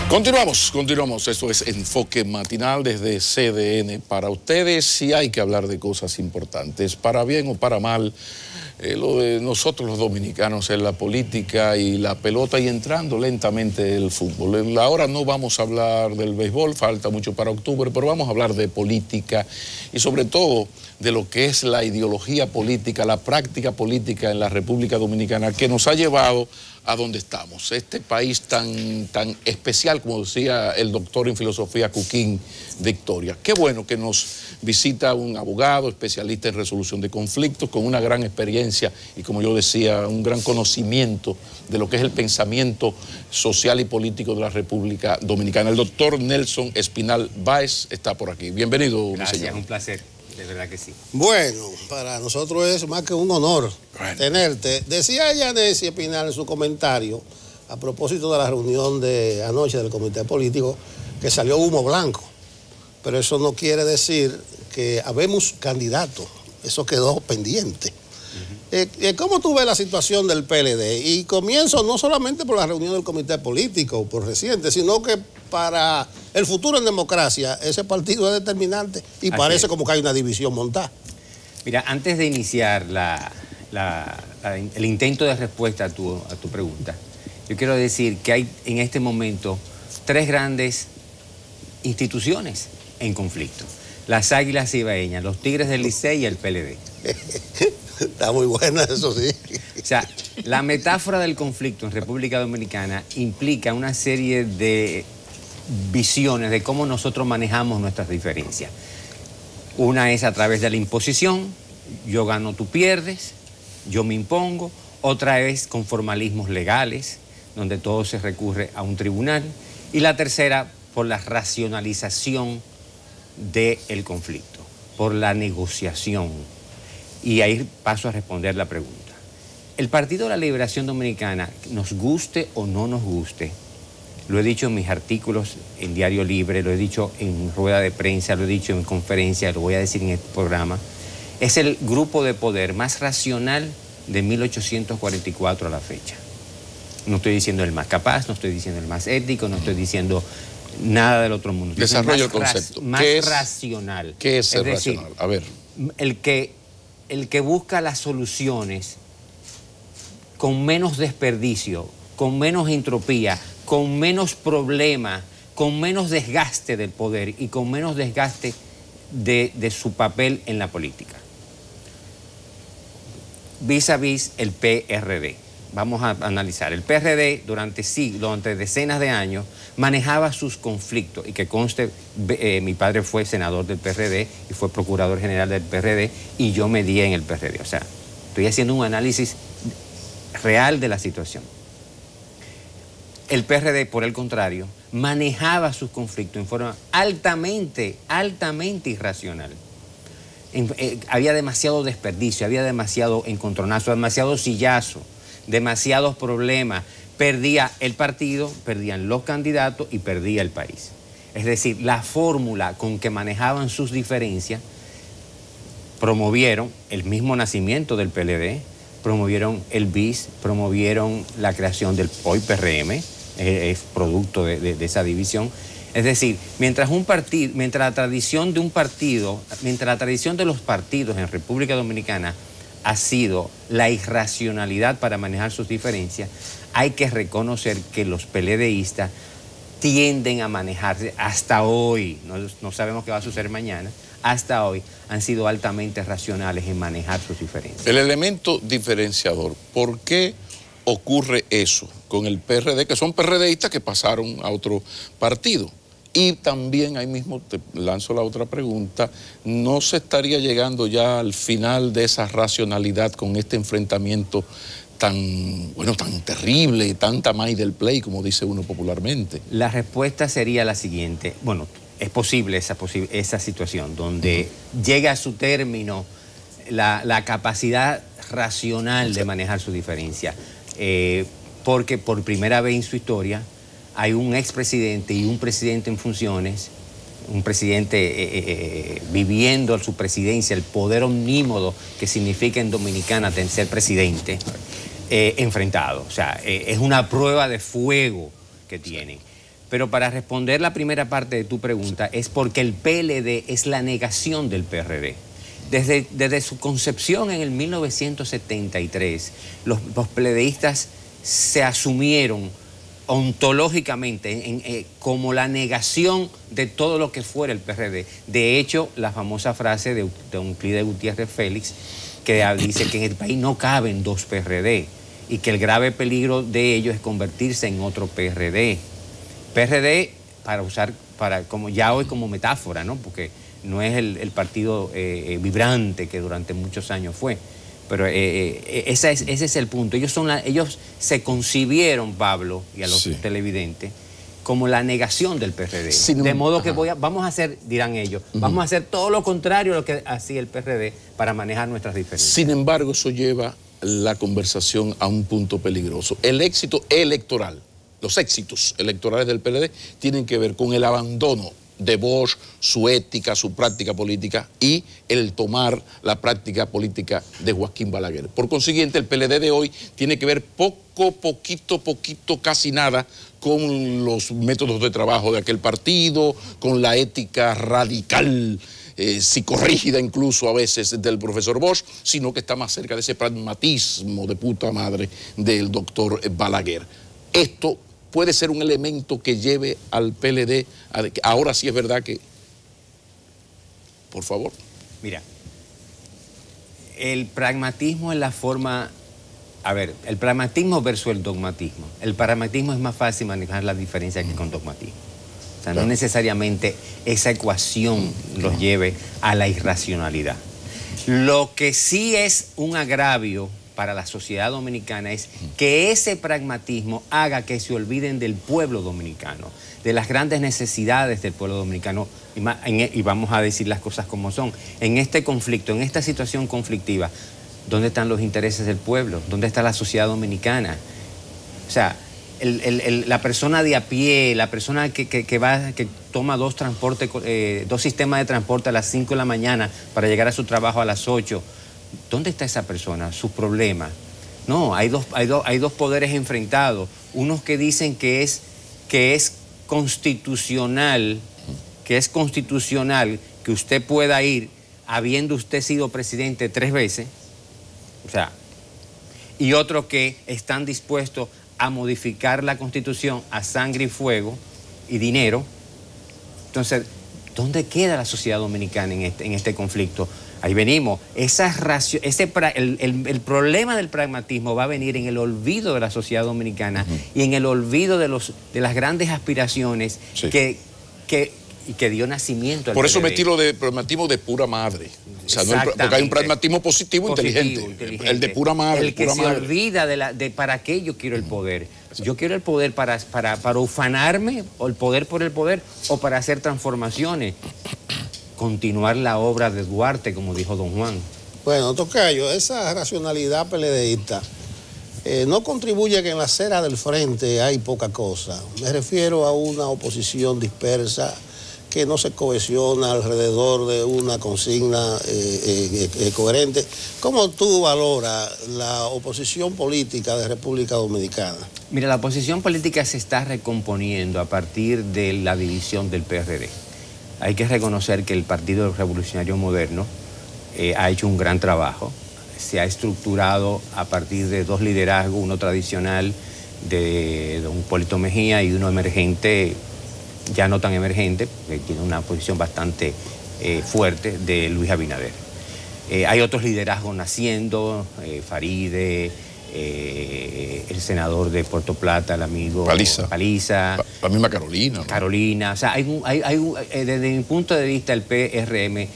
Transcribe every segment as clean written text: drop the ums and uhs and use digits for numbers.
Continuamos. Esto es Enfoque Matinal desde CDN para ustedes y hay que hablar de cosas importantes, para bien o para mal. Lo de nosotros los dominicanos es la política y la pelota y entrando lentamente el fútbol. Ahora no vamos a hablar del béisbol, falta mucho para octubre, pero vamos a hablar de política y sobre todo de lo que es la ideología política, la práctica política en la República Dominicana que nos ha llevado a donde estamos. Este país tan especial, como decía el doctor en filosofía Cuquín Victoria. Qué bueno que nos visita un abogado especialista en resolución de conflictos con una gran experiencia y, como yo decía, un gran conocimiento de lo que es el pensamiento social y político de la República Dominicana. El doctor Nelson Espinal Báez está por aquí. Bienvenido, Gracias, mi señor. Un placer. De verdad que sí. Bueno, para nosotros es más que un honor tenerte. Decía Yanesi Espinal en su comentario, a propósito de la reunión de anoche del Comité Político, que salió humo blanco. Pero eso no quiere decir que habemos candidatos. Eso quedó pendiente. ¿Cómo tú ves la situación del PLD? Y comienzo no solamente por la reunión del Comité Político, por reciente, sino que para el futuro en democracia, ese partido es determinante y parece como que hay una división montada. Mira, antes de iniciar el intento de respuesta a tu pregunta, yo quiero decir que hay en este momento tres grandes instituciones en conflicto. Las Águilas Cibaeñas, los Tigres del Licey y el PLD. Está muy buena, eso sí. O sea, la metáfora del conflicto en República Dominicana implica una serie de visiones de cómo nosotros manejamos nuestras diferencias. Una es a través de la imposición, yo gano, tú pierdes, yo me impongo. Otra es con formalismos legales, donde todo se recurre a un tribunal. Y la tercera, por la racionalización del conflicto, por la negociación. Y ahí paso a responder la pregunta. El Partido de la Liberación Dominicana, nos guste o no nos guste, lo he dicho en mis artículos en Diario Libre, lo he dicho en rueda de prensa, lo he dicho en conferencia, lo voy a decir en este programa, es el grupo de poder más racional de 1844 a la fecha. No estoy diciendo el más capaz, no estoy diciendo el más ético, no estoy diciendo nada del otro mundo. Desarrollo el concepto. Más racional. ¿Qué es ser racional? A ver. El que busca las soluciones con menos desperdicio, con menos entropía, con menos problema, con menos desgaste del poder y con menos desgaste de su papel en la política. Vis a vis el PRD. Vamos a analizar. El PRD durante siglos, durante decenas de años, manejaba sus conflictos. Y que conste, mi padre fue senador del PRD y fue procurador general del PRD y yo me di en el PRD. O sea, estoy haciendo un análisis real de la situación. El PRD, por el contrario, manejaba sus conflictos en forma altamente irracional. Había demasiado desperdicio, había demasiado encontronazo, demasiado sillazo, demasiados problemas. Perdía el partido, perdían los candidatos y perdía el país. Es decir, la fórmula con que manejaban sus diferencias promovieron el mismo nacimiento del PLD, promovieron el BIS, promovieron la creación del hoy PRM, es producto de esa división. Es decir, mientras la tradición de los partidos en República Dominicana ha sido la irracionalidad para manejar sus diferencias, hay que reconocer que los PLDistas tienden a manejarse hasta hoy, no sabemos qué va a suceder mañana, hasta hoy han sido altamente racionales en manejar sus diferencias. El elemento diferenciador, ¿por qué ocurre eso con el PRD, que son PRDistas que pasaron a otro partido? Y también ahí mismo te lanzo la otra pregunta, ¿no se estaría llegando ya al final de esa racionalidad con este enfrentamiento tan terrible, tanta maíz del play, como dice uno popularmente? La respuesta sería la siguiente. Bueno, es posible esa situación donde llega a su término la capacidad racional de manejar su diferencia. Porque por primera vez en su historia hay un expresidente y un presidente en funciones, un presidente viviendo su presidencia, el poder omnímodo que significa en Dominicana ser presidente, enfrentado. O sea, es una prueba de fuego que tienen. Pero para responder la primera parte de tu pregunta, es porque el PLD es la negación del PRD. Desde su concepción en el 1973, los PLDistas se asumieron ontológicamente como la negación de todo lo que fuera el PRD. De hecho, la famosa frase de Euclides Gutiérrez Félix, que dice que en el país no caben dos PRD y que el grave peligro de ello es convertirse en otro PRD. PRD, como ya hoy como metáfora, ¿no? Porque no es el partido vibrante que durante muchos años fue. Pero ese es el punto. Ellos se concibieron, Pablo, y a los televidentes, como la negación del PRD. De modo que vamos a hacer, dirán ellos, vamos a hacer todo lo contrario a lo que hacía el PRD para manejar nuestras diferencias. Sin embargo, eso lleva la conversación a un punto peligroso. El éxito electoral, los éxitos electorales del PLD tienen que ver con el abandono de Bosch, su ética, su práctica política y el tomar la práctica política de Joaquín Balaguer. Por consiguiente, el PLD de hoy tiene que ver poquito, casi nada con los métodos de trabajo de aquel partido, con la ética radical, psicorrígida incluso a veces del profesor Bosch, sino que está más cerca de ese pragmatismo de puta madre del doctor Balaguer. Esto puede ser un elemento que lleve al PLD a que ahora sí es verdad que... Por favor. Mira, el pragmatismo es la forma... A ver, el pragmatismo versus el dogmatismo. El pragmatismo es más fácil manejar la diferencia que con dogmatismo. O sea, no necesariamente esa ecuación los lleve a la irracionalidad. Lo que sí es un agravio para la sociedad dominicana es que ese pragmatismo haga que se olviden del pueblo dominicano, de las grandes necesidades del pueblo dominicano, y vamos a decir las cosas como son. En este conflicto, en esta situación conflictiva, ¿dónde están los intereses del pueblo? ¿Dónde está la sociedad dominicana? O sea, la persona de a pie, la persona que toma dos sistemas de transporte a las 5 de la mañana para llegar a su trabajo a las 8, ¿dónde está esa persona? Sus problemas. No, hay dos poderes enfrentados. Unos que dicen que es constitucional, que usted pueda ir habiendo usted sido presidente 3 veces, o sea, y otros que están dispuestos a modificar la Constitución a sangre y fuego y dinero. Entonces, ¿dónde queda la sociedad dominicana en este conflicto? Ahí venimos. El problema del pragmatismo va a venir en el olvido de la sociedad dominicana y en el olvido de las grandes aspiraciones que dio nacimiento al Por eso PLD. me tiro de pragmatismo de pura madre. O sea, porque hay un pragmatismo positivo inteligente. El de pura madre. El que se olvida de para qué yo quiero el poder. Yo quiero el poder para ufanarme, o el poder por el poder, o para hacer transformaciones. Continuar la obra de Duarte, como dijo don Juan. Bueno, tocayo, esa racionalidad peledeísta no contribuye que en la acera del frente hay poca cosa. Me refiero a una oposición dispersa que no se cohesiona alrededor de una consigna coherente. ¿Cómo tú valoras la oposición política de República Dominicana? Mira, la oposición política se está recomponiendo a partir de la división del PRD. Hay que reconocer que el Partido Revolucionario Moderno ha hecho un gran trabajo. Se ha estructurado a partir de 2 liderazgos, uno tradicional de don Hipólito Mejía y uno emergente, ya no tan emergente, que tiene una posición bastante fuerte, de Luis Abinader. Hay otros liderazgos naciendo, Faride, el senador de Puerto Plata, el amigo Paliza, la misma Carolina, ¿no? Carolina. O sea, desde mi punto de vista, el PRM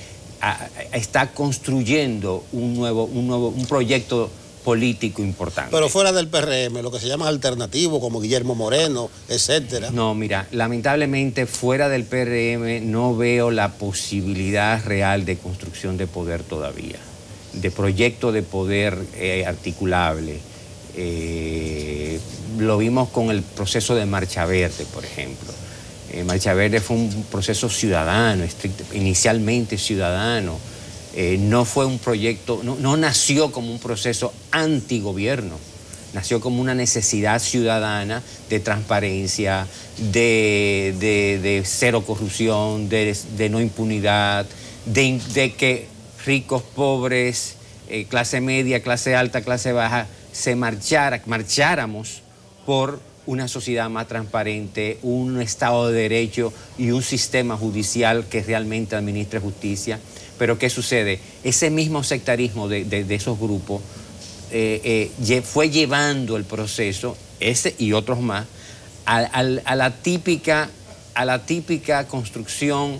está construyendo un proyecto político importante. Pero fuera del PRM, lo que se llama alternativo, como Guillermo Moreno, etcétera. No, mira, lamentablemente fuera del PRM no veo la posibilidad real de construcción de poder todavía, de proyecto de poder articulable. Lo vimos con el proceso de Marcha Verde, por ejemplo. Marcha Verde fue un proceso ciudadano, inicialmente ciudadano. No fue un proyecto, no nació como un proceso antigobierno. nació como una necesidad ciudadana de transparencia, de cero corrupción, de no impunidad, de que ricos, pobres, clase media, clase alta, clase baja, marcháramos por una sociedad más transparente, un Estado de Derecho y un sistema judicial que realmente administre justicia. Pero ¿qué sucede? Ese mismo sectarismo de esos grupos fue llevando el proceso, ese y otros más, a la típica construcción,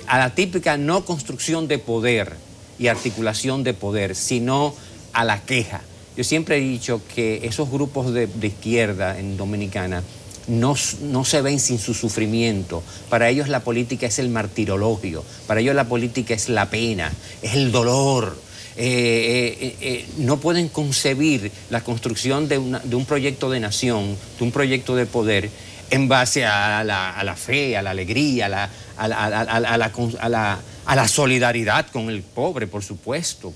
a la típica no construcción de poder y articulación de poder, sino a la queja. Yo siempre he dicho que esos grupos de izquierda en Dominicana no se ven sin su sufrimiento. Para ellos la política es el martirologio, para ellos la política es la pena, es el dolor. No pueden concebir la construcción de un proyecto de nación, de un proyecto de poder, en base a la fe, a la alegría, a la solidaridad con el pobre, por supuesto,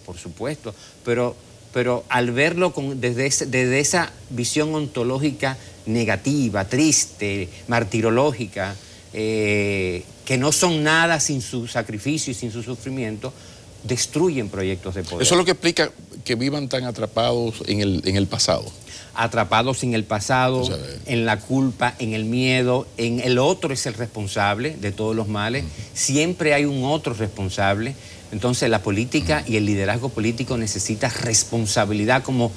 pero al verlo desde esa visión ontológica negativa, triste, martirológica, que no son nada sin su sacrificio y sin su sufrimiento, destruyen proyectos de poder. Eso es lo que explica que vivan tan atrapados en el pasado. Atrapados en el pasado, o sea, en la culpa, en el miedo, en el otro es el responsable de todos los males. Siempre hay un otro responsable. Entonces la política y el liderazgo político necesita responsabilidad como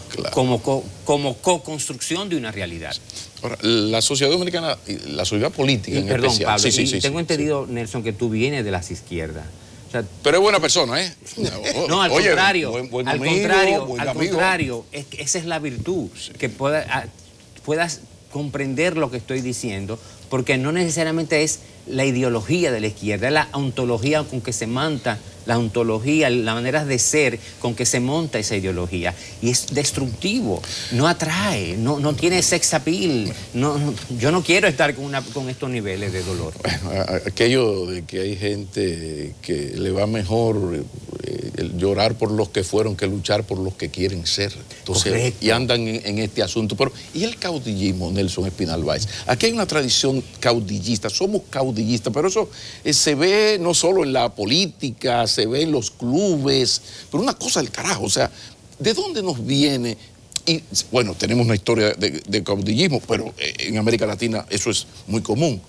co-construcción de una realidad. Ahora, la sociedad dominicana, la sociedad política en especial. Pablo, tengo entendido, Nelson, que tú vienes de las izquierdas. O sea, pero es buena persona, ¿eh? No, al contrario. Buen al amigo, contrario, esa es la virtud, que puedas comprender lo que estoy diciendo, porque no necesariamente es la ideología de la izquierda, es la ontología con que se monta, la ontología, la manera de ser con que se monta esa ideología. Y es destructivo, no atrae, no tiene sex appeal. Yo no quiero estar con estos niveles de dolor. Bueno, aquello de que hay gente que le va mejor llorar por los que fueron que luchar por los que quieren ser. Entonces, y andan en este asunto. Pero, ¿y el caudillismo, Nelson Espinal Báez? Aquí hay una tradición caudillista, somos caudillistas, pero eso se ve no solo en la política, se ve en los clubes, pero una cosa del carajo, o sea, ¿de dónde nos viene? Y bueno, tenemos una historia de caudillismo, pero en América Latina eso es muy común.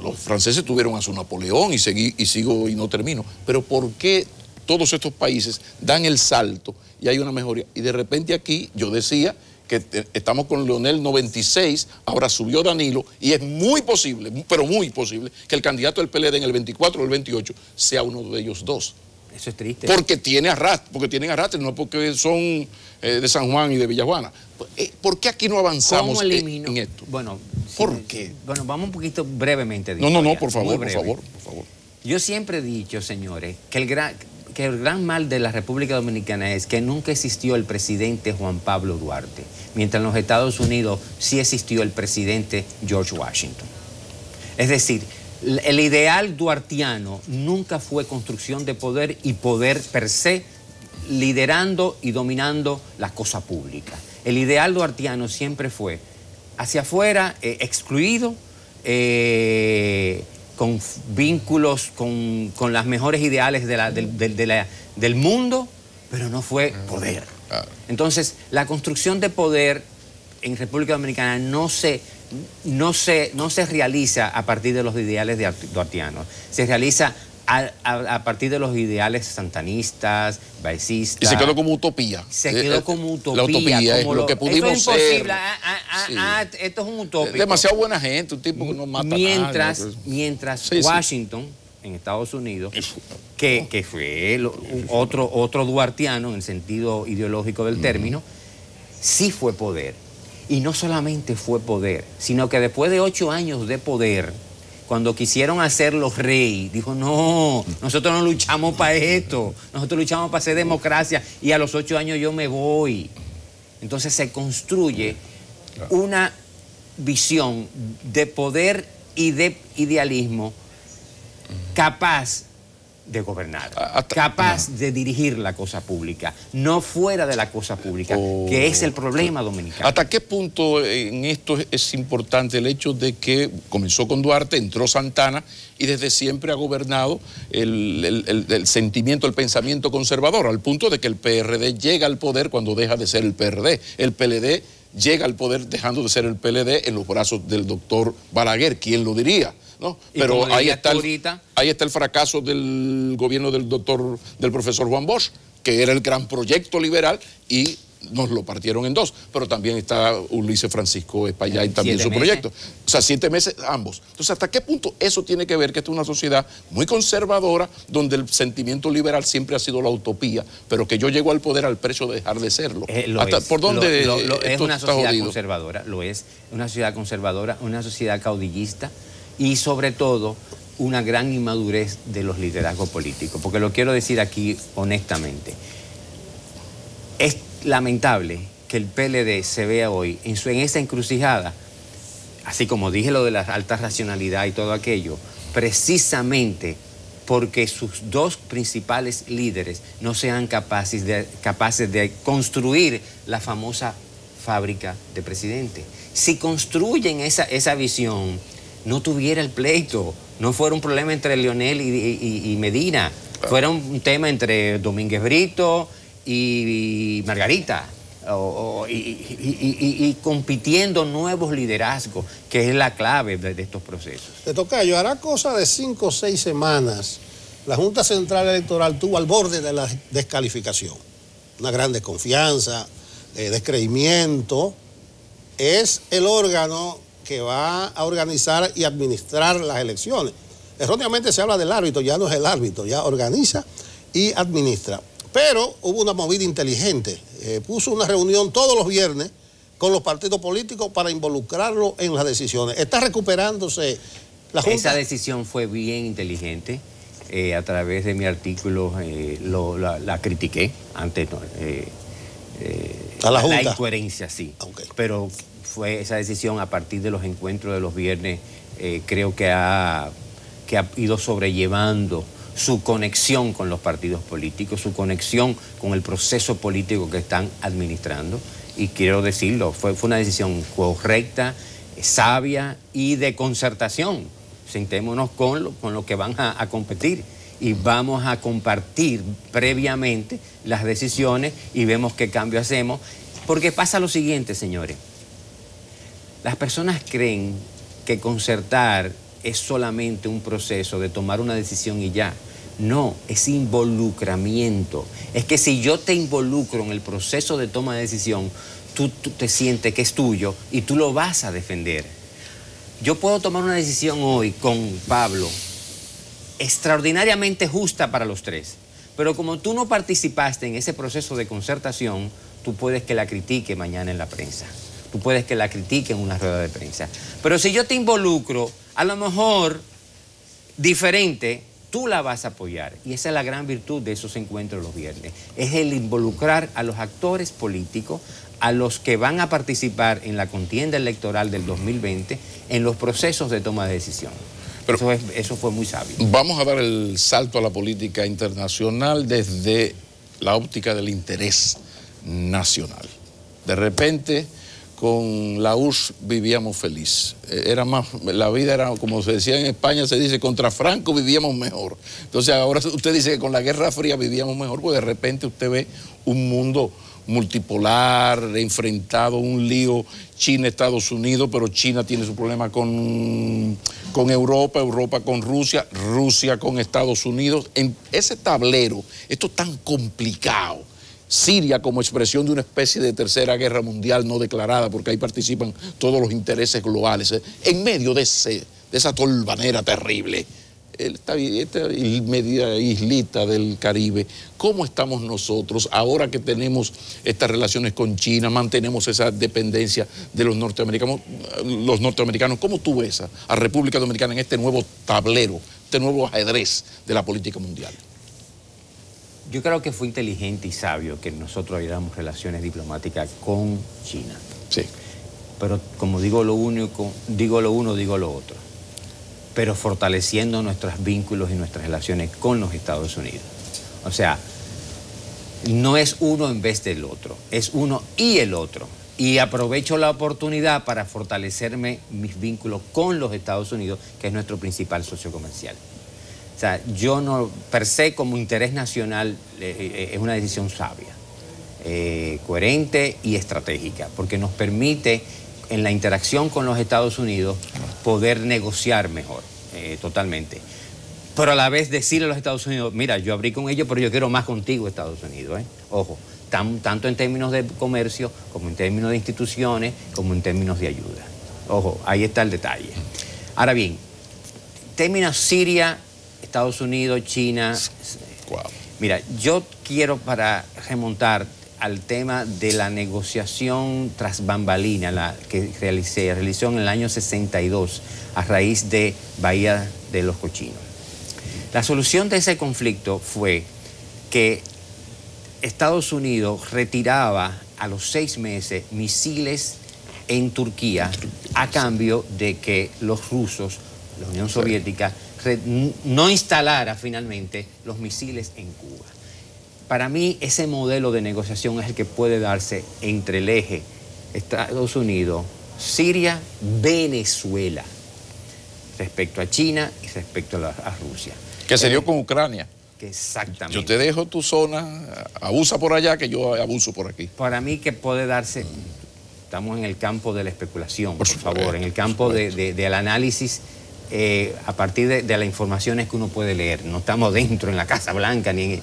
Los franceses tuvieron a su Napoleón y sigo y no termino, pero ¿por qué todos estos países dan el salto y hay una mejoría? Y de repente aquí yo decía que estamos con Leonel 96, ahora subió Danilo, y es muy posible, pero muy posible, que el candidato del PLD en el 24 o el 28 sea uno de ellos dos. Eso es triste. Porque tienen arrastre, no porque son de San Juan y de Villajuana. ¿Por qué aquí no avanzamos en esto? Bueno, ¿por qué? Bueno, vamos un poquito brevemente. No, por favor. Yo siempre he dicho, señores, que el gran mal de la República Dominicana es que nunca existió el presidente Juan Pablo Duarte, mientras en los Estados Unidos sí existió el presidente George Washington. Es decir, el ideal duartiano nunca fue construcción de poder y poder per se, liderando y dominando la cosa pública. El ideal duartiano siempre fue hacia afuera, excluido, con vínculos con las mejores ideales del mundo, pero no fue poder. Entonces, la construcción de poder en República Dominicana no se realiza a partir de los ideales duartianos, se realiza a partir de los ideales santanistas, baecistas. Y se quedó como utopía. Se quedó como utopía. La utopía es lo que pudimos esto es imposible. ser. Esto es un utópico. Demasiado buena gente, un tipo que no mata a nadie. Mientras Washington, en Estados Unidos, que fue otro duartiano en el sentido ideológico del término, sí fue poder. Y no solamente fue poder, sino que después de 8 años de poder, cuando quisieron hacerlo rey, dijo, no, nosotros no luchamos para esto, nosotros luchamos para hacer democracia y a los 8 años yo me voy. Entonces se construye una visión de poder y de idealismo capaz de gobernar, capaz de dirigir la cosa pública, no fuera de la cosa pública, que es el problema dominicano. ¿Hasta qué punto en esto es importante el hecho de que comenzó con Duarte, entró Santana y desde siempre ha gobernado el sentimiento, el pensamiento conservador, al punto de que el PRD llega al poder cuando deja de ser el PRD, el PLD llega al poder dejando de ser el PLD en los brazos del doctor Balaguer, ¿quién lo diría? ¿No? Pero ahí está el fracaso del gobierno del profesor Juan Bosch, que era el gran proyecto liberal y nos lo partieron en dos. Pero también está Ulises Francisco Espaillá y también su proyecto. O sea, 7 meses ambos. Entonces, ¿hasta qué punto eso tiene que ver que esta es una sociedad muy conservadora, donde el sentimiento liberal siempre ha sido la utopía, pero que yo llego al poder al precio de dejar de serlo? ¿Por dónde es una sociedad conservadora? Lo es. Una sociedad conservadora, una sociedad caudillista, y sobre todo una gran inmadurez de los liderazgos políticos, porque lo quiero decir aquí honestamente. Es lamentable que el PLD se vea hoy en esa encrucijada, así como dije lo de la alta racionalidad y todo aquello, precisamente porque sus dos principales líderes no sean capaces de construir la famosa fábrica de presidente. Si construyen esa visión, no tuviera el pleito, no fuera un problema entre Leonel y Medina, fuera un tema entre Domínguez Brito y Margarita, y compitiendo nuevos liderazgos, que es la clave de estos procesos. Tocayo, hará cosa de 5 o 6 semanas, la Junta Central Electoral estuvo al borde de la descalificación, una gran desconfianza, descreimiento. Es el órgano que va a organizar y administrar las elecciones. Erróneamente se habla del árbitro, ya no es el árbitro, ya organiza y administra. Pero hubo una movida inteligente, puso una reunión todos los viernes con los partidos políticos para involucrarlo en las decisiones. Está recuperándose la Junta. Esa decisión fue bien inteligente. A través de mi artículo la critiqué antes. ¿A la Junta? La incoherencia, sí. Okay. Pero fue esa decisión a partir de los encuentros de los viernes, creo que ha ido sobrellevando su conexión con los partidos políticos, su conexión con el proceso político que están administrando. Y quiero decirlo, fue una decisión correcta, sabia y de concertación. Sentémonos con lo que van a competir y vamos a compartir previamente las decisiones y vemos qué cambio hacemos. Porque pasa lo siguiente, señores. Las personas creen que concertar es solamente un proceso de tomar una decisión y ya. No, es involucramiento. Es que si yo te involucro en el proceso de toma de decisión, tú te sientes que es tuyo y tú lo vas a defender. Yo puedo tomar una decisión hoy con Pablo extraordinariamente justa para los tres, pero como tú no participaste en ese proceso de concertación, tú puedes que la critique mañana en la prensa. Tú puedes que la critique en una rueda de prensa. Pero si yo te involucro, a lo mejor diferente, tú la vas a apoyar. Y esa es la gran virtud de esos encuentros los viernes. Es el involucrar a los actores políticos, a los que van a participar en la contienda electoral del 2020, en los procesos de toma de decisión. Pero eso fue muy sabio. Vamos a dar el salto a la política internacional desde la óptica del interés nacional. De repente, con la URSS vivíamos feliz. La vida era, como se decía en España, se dice, contra Franco vivíamos mejor. Entonces ahora usted dice que con la Guerra Fría vivíamos mejor, porque de repente usted ve un mundo multipolar, enfrentado a un lío China-Estados Unidos, pero China tiene su problema con Europa, Europa con Rusia, Rusia con Estados Unidos. En ese tablero, esto es tan complicado. Siria como expresión de una especie de tercera guerra mundial no declarada, porque ahí participan todos los intereses globales. En medio de esa tolvanera terrible, esta media islita del Caribe, ¿cómo estamos nosotros ahora que tenemos estas relaciones con China, mantenemos esa dependencia de los norteamericanos? ¿Cómo tú ves a República Dominicana en este nuevo tablero, este nuevo ajedrez de la política mundial? Yo creo que fue inteligente y sabio que nosotros abriéramos relaciones diplomáticas con China. Sí. Pero como digo lo uno, digo lo otro. pero fortaleciendo nuestros vínculos y nuestras relaciones con los Estados Unidos. O sea, no es uno en vez del otro, es uno y el otro. Y aprovecho la oportunidad para fortalecerme mis vínculos con los Estados Unidos, que es nuestro principal socio comercial. O sea, yo no, per se, como interés nacional, es una decisión sabia, coherente y estratégica, porque nos permite, en la interacción con los Estados Unidos, poder negociar mejor, totalmente. Pero a la vez decirle a los Estados Unidos, mira, yo abrí con ellos, pero yo quiero más contigo, Estados Unidos, ¿eh? Ojo, tanto en términos de comercio, como en términos de instituciones, como en términos de ayuda. Ojo, ahí está el detalle. Ahora bien, términos Siria, Estados Unidos, China. Wow. Mira, yo quiero, para remontar al tema de la negociación tras bambalina que realizó en el año 62 a raíz de Bahía de los Cochinos. La solución de ese conflicto fue que Estados Unidos retiraba a los 6 meses misiles en Turquía a cambio de que los rusos, la Unión Soviética, no instalara finalmente los misiles en Cuba. Para mí, ese modelo de negociación es el que puede darse entre el eje Estados Unidos, Siria, Venezuela, respecto a China y respecto a Rusia. Que se dio con Ucrania. Exactamente. Yo te dejo tu zona, abusa por allá, que yo abuso por aquí. Para mí que puede darse, estamos en el campo de la especulación, por favor, en el campo del análisis a partir de las informaciones que uno puede leer. No estamos dentro en la Casa Blanca ni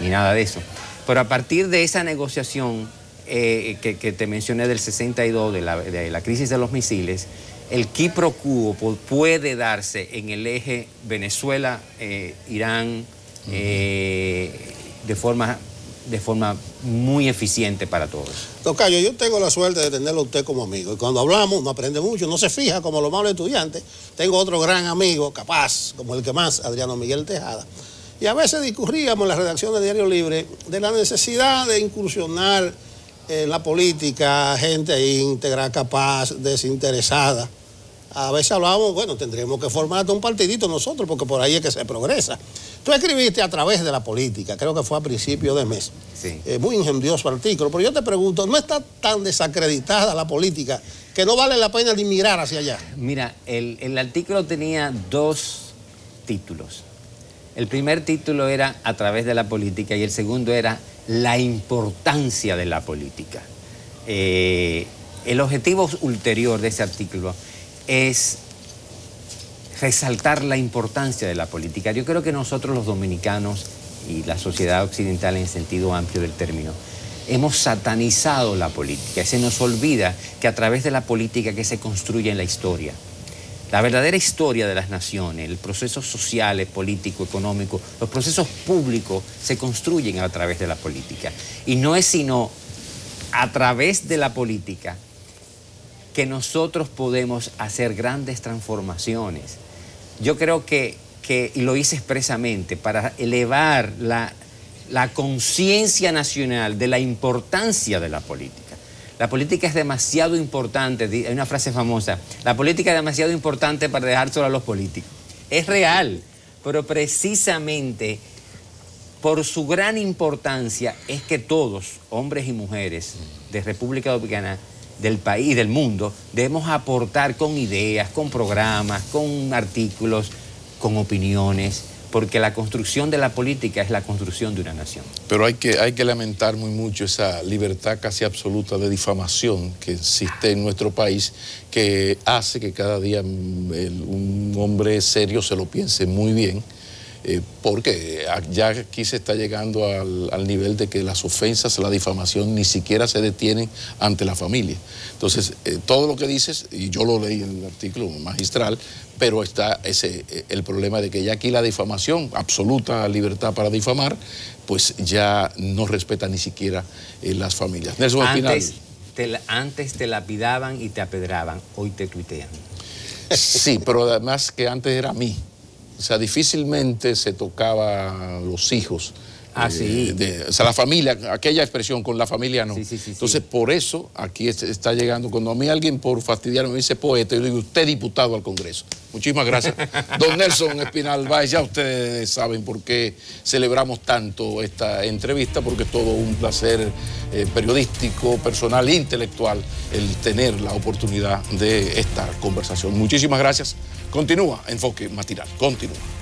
nada de eso. Pero a partir de esa negociación que te mencioné del 62, de la crisis de los misiles, el quid pro quo puede darse en el eje Venezuela, Irán, de forma muy eficiente para todos. Tocayo, yo tengo la suerte de tenerlo a usted como amigo. Y cuando hablamos, no aprende mucho, no se fija como los malos estudiantes. Tengo otro gran amigo, capaz, como el que más, Adriano Miguel Tejada. Y a veces discurríamos en la redacción de Diario Libre de la necesidad de incursionar en la política, gente íntegra, capaz, desinteresada. A veces hablábamos, bueno, tendríamos que formar un partidito nosotros, porque por ahí es que se progresa. Tú escribiste A través de la política, creo que fue a principios de mes. Sí. Muy ingenioso artículo, pero yo te pregunto, ¿no está tan desacreditada la política que no vale la pena ni mirar hacia allá? Mira, el artículo tenía 2 títulos. El primer título era A través de la política y el segundo era La importancia de la política. El objetivo ulterior de ese artículo es resaltar la importancia de la política. Yo creo que nosotros los dominicanos y la sociedad occidental en sentido amplio del término, hemos satanizado la política. Se nos olvida que a través de la política que se construye en la historia, la verdadera historia de las naciones, el proceso social, político, económico, los procesos públicos se construyen a través de la política. Y no es sino a través de la política que nosotros podemos hacer grandes transformaciones. Yo creo que y lo hice expresamente, para elevar la conciencia nacional de la importancia de la política. La política es demasiado importante, hay una frase famosa, la política es demasiado importante para dejárselo a los políticos. Es real, pero precisamente por su gran importancia es que todos, hombres y mujeres de República Dominicana, del país y del mundo, debemos aportar con ideas, con programas, con artículos, con opiniones, porque la construcción de la política es la construcción de una nación. Pero hay que lamentar muy mucho esa libertad casi absoluta de difamación que existe en nuestro país, que hace que cada día un hombre serio se lo piense muy bien, porque ya aquí se está llegando al nivel de que las ofensas, la difamación ni siquiera se detienen ante la familia. Entonces, todo lo que dices, y yo lo leí en el artículo magistral, pero está el problema de que ya aquí la difamación, absoluta libertad para difamar, pues ya no respeta ni siquiera las familias. Nelson Espinal. Antes te lapidaban y te apedraban, hoy te tuitean. Sí, pero además que antes era a mí. O sea, difícilmente se tocaba a los hijos Sí. O sea, la familia, aquella expresión, con la familia no. Sí. Entonces, por eso aquí está llegando. Cuando a mí alguien por fastidiarme me dice poeta, yo digo, usted diputado al Congreso. Muchísimas gracias. Don Nelson Espinal Báez, ya ustedes saben por qué celebramos tanto esta entrevista, porque es todo un placer periodístico, personal, intelectual, el tener la oportunidad de esta conversación. Muchísimas gracias. Continúa Enfoque Matinal. Continúa.